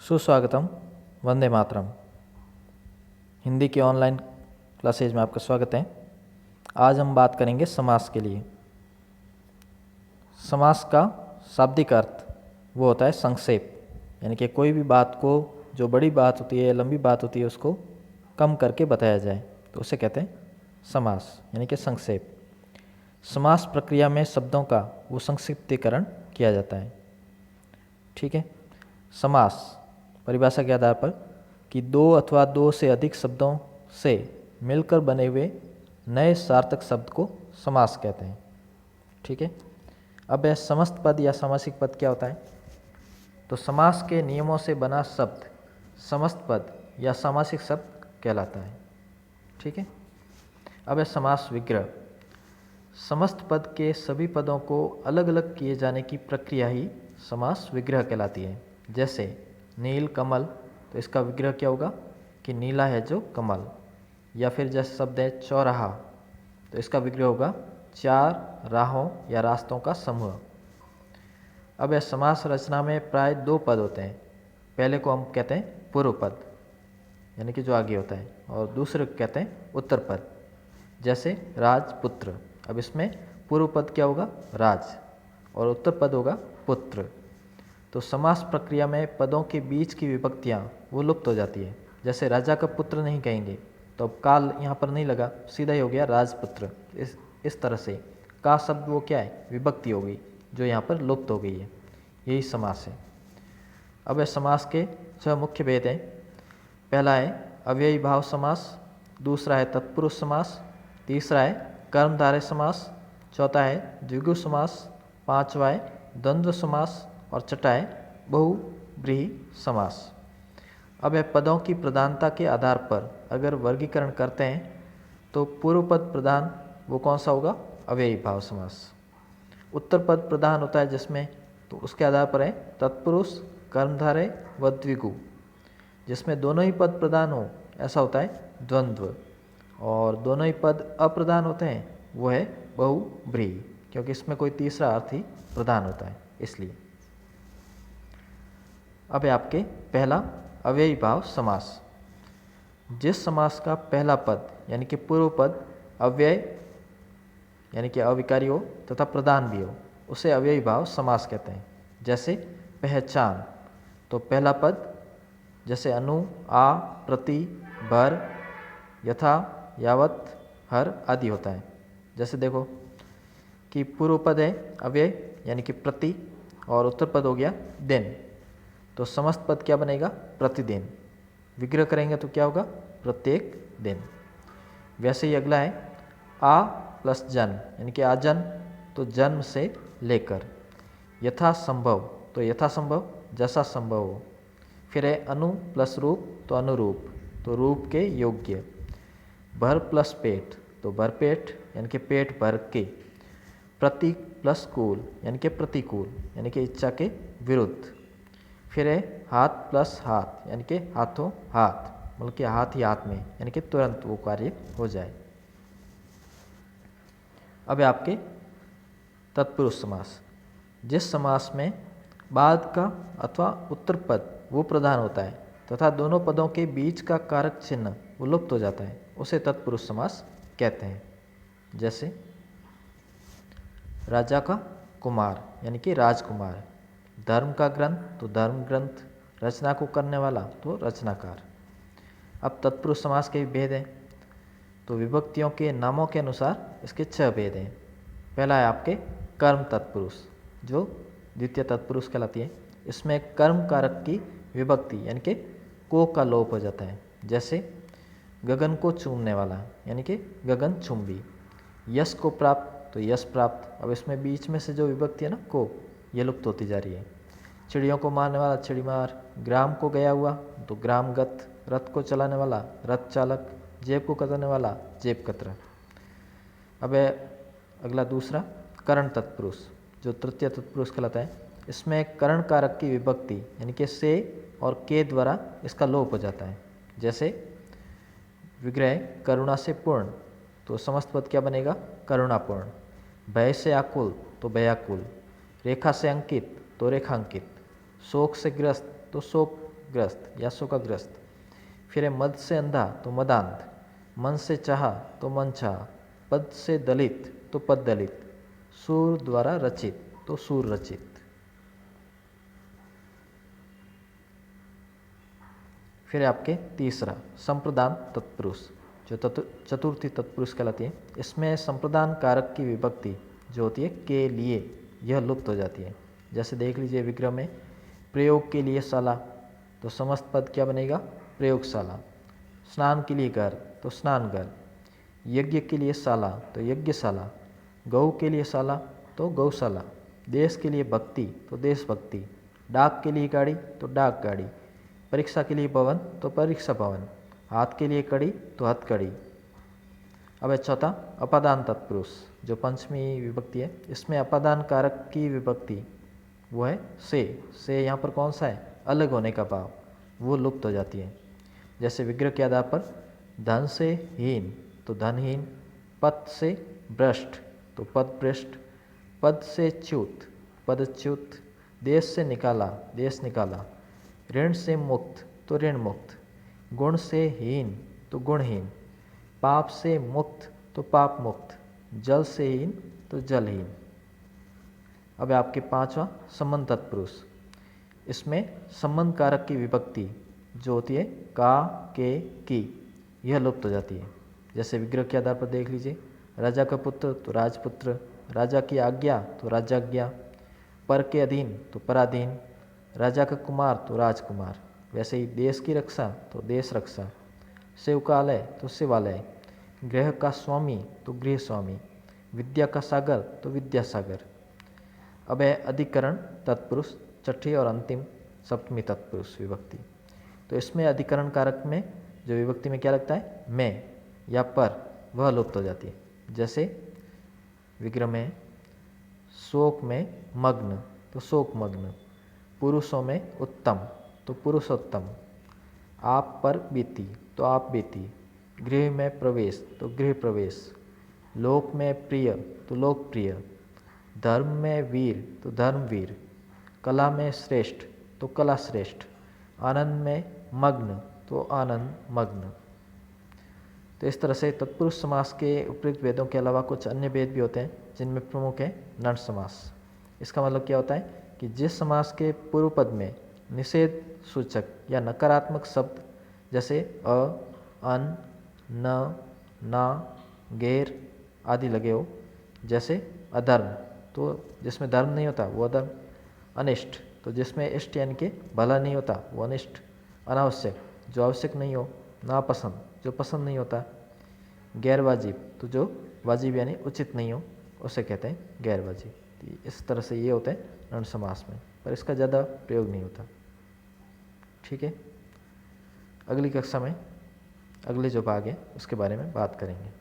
सुस्वागतम। वंदे मातरम। हिंदी के online classes में आपका स्वागत है। आज हम बात करेंगे समास के लिए। समास का शाब्दिक अर्थ वो होता है संक्षेप, यानी कि कोई भी बात को, जो बड़ी बात होती है, लंबी बात होती है, उसको कम करके बताया जाए तो उसे कहते हैं समास, यानी कि संक्षेप। समास प्रक्रिया में शब्दों का वो संक्षिप्तीकरण किया जाता है। ठीक है। समास परिभाषा के आधार पर कि दो अथवा दो से अधिक शब्दों से मिलकर बने हुए नए सार्थक शब्द को समास कहते हैं। ठीक है। अब यह समस्त पद या सामासिक पद क्या होता है? तो समास के नियमों से बना शब्द समस्त पद या सामासिक शब्द कहलाता है। ठीक है। अब है समास विग्रह। समस्त पद के सभी पदों को अलग अलग किए जाने की प्रक्रिया ही समास विग्रह कहलाती है। जैसे नील कमल, तो इसका विग्रह क्या होगा कि नीला है जो कमल। या फिर जैसे शब्द है चौराहा, तो इसका विग्रह होगा चार राहों या रास्तों का समूह। अब यह समास रचना में प्राय दो पद होते हैं। पहले को हम कहते हैं पूर्व पद, यानी कि जो आगे होता है, और दूसरे को कहते हैं उत्तर पद। जैसे राजपुत्र, अब इसमें पूर्व पद क्या होगा? राज, और उत्तर पद होगा पुत्र। तो समास प्रक्रिया में पदों के बीच की विभक्तियाँ वो लुप्त हो जाती है। जैसे राजा का पुत्र नहीं कहेंगे तो अब काल यहाँ पर नहीं लगा, सीधा ही हो गया राजपुत्र। इस तरह से का शब्द वो क्या है? विभक्ति हो गई, जो यहाँ पर लुप्त हो गई है। यही समास है। अब समास के छह मुख्य भेद हैं। पहला है अव्ययी भाव समास, दूसरा है तत्पुरुष समास, तीसरा है कर्मधारय समास, चौथा है द्विगु समास, पांचवा है द्वंद्व समास, और छठा है बहुव्रीहि समास। अब यह पदों की प्रधानता के आधार पर अगर वर्गीकरण करते हैं तो पूर्व पद प्रधान वो कौन सा होगा? अव्ययी भाव समास। उत्तर पद प्रधान होता है जिसमें, तो उसके आधार पर है तत्पुरुष, कर्मधारय व द्विगु। जिसमें दोनों ही पद प्रधान हो ऐसा होता है द्वंद्व, और दोनों ही पद अप्रधान होते हैं वो है बहुव्रीहि, क्योंकि इसमें कोई तीसरा अर्थ ही प्रधान होता है इसलिए। अब है आपके पहला अव्ययी भाव समास। जिस समास का पहला पद यानी कि पूर्व पद अव्यय यानी कि अविकारी हो तथा प्रधान भी हो, उसे अव्ययी भाव समास कहते हैं। जैसे पहचान, तो पहला पद जैसे अनु, आ, प्रति, भर, यथा, यावत, हर आदि होता है। जैसे देखो कि पूर्व पद है अव्यय यानी कि प्रति, और उत्तर पद हो गया दिन, तो समस्त पद क्या बनेगा? प्रतिदिन। विग्रह करेंगे तो क्या होगा? प्रत्येक दिन। वैसे ही अगला है आ प्लस जन्म, यानी कि आजन्म, तो जन्म से लेकर। यथा संभव, तो यथा संभव जैसा संभव हो। फिर है अनु प्लस रूप, तो अनुरूप, तो रूप के योग्य। भर प्लस पेट, तो भरपेट यानी कि पेट भर के। प्रतीक प्लस कूल यानी कि प्रतिकूल, यानी कि इच्छा के विरुद्ध। फिर है हाथ प्लस हाथ, यानी कि हाथों हाथ, मतलब कि हाथ ही हाथ में, यानी कि तुरंत वो कार्य हो जाए। अब है आपके तत्पुरुष समास। जिस समास में बाद का अथवा उत्तर पद वो प्रधान होता है तथा दोनों पदों के बीच का कारक चिन्ह वो लुप्त हो जाता है, उसे तत्पुरुष समास कहते हैं। जैसे राजा का कुमार यानी कि राजकुमार, धर्म का ग्रंथ, तो धर्म ग्रंथ, रचना को करने वाला तो रचनाकार। अब तत्पुरुष समास के भी भेद हैं। तो विभक्तियों के नामों के अनुसार इसके 6 भेद हैं। पहला है आपके कर्म तत्पुरुष, जो द्वितीय तत्पुरुष कहलाती है। इसमें कर्म कारक की विभक्ति यानी कि को का लोप हो जाता है। जैसे गगन को चूमने वाला यानी कि गगन चुंबी। यश को प्राप्त, तो यश प्राप्त। अब इसमें बीच में से जो विभक्ति है ना को, ये लुप्त होती जा रही है। चिड़ियों को मारने वाला चिड़ीमार। ग्राम को गया हुआ, तो ग्रामगत। रथ को चलाने वाला रथ चालक। जेब को कतरने वाला जेब कतरा। अब अगला दूसरा करण तत्पुरुष, जो तृतीय तत्पुरुष कहलाता है। इसमें करण कारक की विभक्ति यानी कि से और के द्वारा इसका लोप हो जाता है। जैसे विग्रह करुणा से पूर्ण, तो समस्त पद क्या बनेगा? करुणापूर्ण। भय से आकुल, तो भयाकुल। रेखा से अंकित, तो रेखांकित। शोक से ग्रस्त, तो शोक ग्रस्त या शोकाग्रस्त। फिर है मद से अंधा तो मदांध, मन से चाहा तो मन चाहा, पद से दलित तो पद दलित, सूर द्वारा रचित तो सूर रचित। फिर आपके तीसरा संप्रदान तत्पुरुष, जो चतुर्थी तत्पुरुष कहलाती है। इसमें संप्रदान कारक की विभक्ति जो होती है के लिए, यह लुप्त हो जाती है। जैसे देख लीजिए विग्रह में, प्रयोग के लिए शाला तो समस्त पद क्या बनेगा, प्रयोगशाला। स्नान के लिए घर तो स्नानघर, यज्ञ के लिए शाला तो यज्ञशाला, गौ के लिए शाला तो गौशाला, देश के लिए भक्ति तो देशभक्ति, डाक के लिए गाड़ी तो डाक गाड़ी, परीक्षा के लिए भवन तो परीक्षा भवन, हाथ के लिए कड़ी तो हथकड़ी। अब है चौथा अपादान तत्पुरुष, जो पंचमी विभक्ति है। इसमें अपादान कारक की विभक्ति वो है से यहाँ पर कौन सा है, अलग होने का भाव, वो लुप्त हो जाती है। जैसे विग्रह के आधार पर धन से हीन तो धनहीन, पद से भ्रष्ट तो पद भ्रष्ट, पद से च्युत पदच्युत, देश से निकाला देश निकाला, ऋण से मुक्त तो ऋण मुक्त, गुण से हीन तो गुणहीन, पाप से मुक्त तो पाप मुक्त, जल से हीन तो जलहीन। अब आपके पांचवा संबंध तत्पुरुष। इसमें संबंध कारक की विभक्ति जो होती है का के की, यह लुप्त हो जाती है। जैसे विग्रह के आधार पर देख लीजिए, राजा का पुत्र तो राजपुत्र, राजा की आज्ञा तो राजाज्ञा, पर के अधीन तो पराधीन, राजा का कुमार तो राजकुमार। वैसे ही देश की रक्षा तो देश रक्षा, शिवकालय तो शिवालय, गृह का स्वामी तो गृह स्वामी, विद्या का सागर तो विद्यासागर। अब है अधिकरण तत्पुरुष, छठी और अंतिम सप्तमी तत्पुरुष विभक्ति। तो इसमें अधिकरण कारक में जो विभक्ति में क्या लगता है, में या पर, वह लुप्त हो जाती है। जैसे विग्रह में शोक में मग्न तो शोक मग्न, पुरुषों में उत्तम तो पुरुषोत्तम, आप पर बीती तो आप बीती, गृह में प्रवेश तो गृह प्रवेश, लोक में प्रिय तो लोकप्रिय, धर्म में वीर तो धर्मवीर, कला में श्रेष्ठ तो कला श्रेष्ठ, आनंद में मग्न तो आनंद मग्न। तो इस तरह से तत्पुरुष समास के उपयुक्त भेदों के अलावा कुछ अन्य भेद भी होते हैं, जिनमें प्रमुख है नंद समास। इसका मतलब क्या होता है कि जिस समास के पूर्व पद में निषेध सूचक या नकारात्मक शब्द जैसे अ, अन, न, ना, गैर आदि लगे हो, जैसे अधर्म तो जिसमें धर्म नहीं होता वो अधर्म, अनिष्ट तो जिसमें इष्ट यानी कि भला नहीं होता वो अनिष्ट, अनावश्यक जो आवश्यक नहीं हो, नापसंद जो पसंद नहीं होता, गैर वाजिब तो जो वाजिब यानी उचित नहीं हो उसे कहते हैं गैर वाजिब। इस तरह से ये होते हैं नंद समास में, पर इसका ज़्यादा प्रयोग नहीं होता। ठीक है, अगली कक्षा में अगले जो भाग है उसके बारे में बात करेंगे।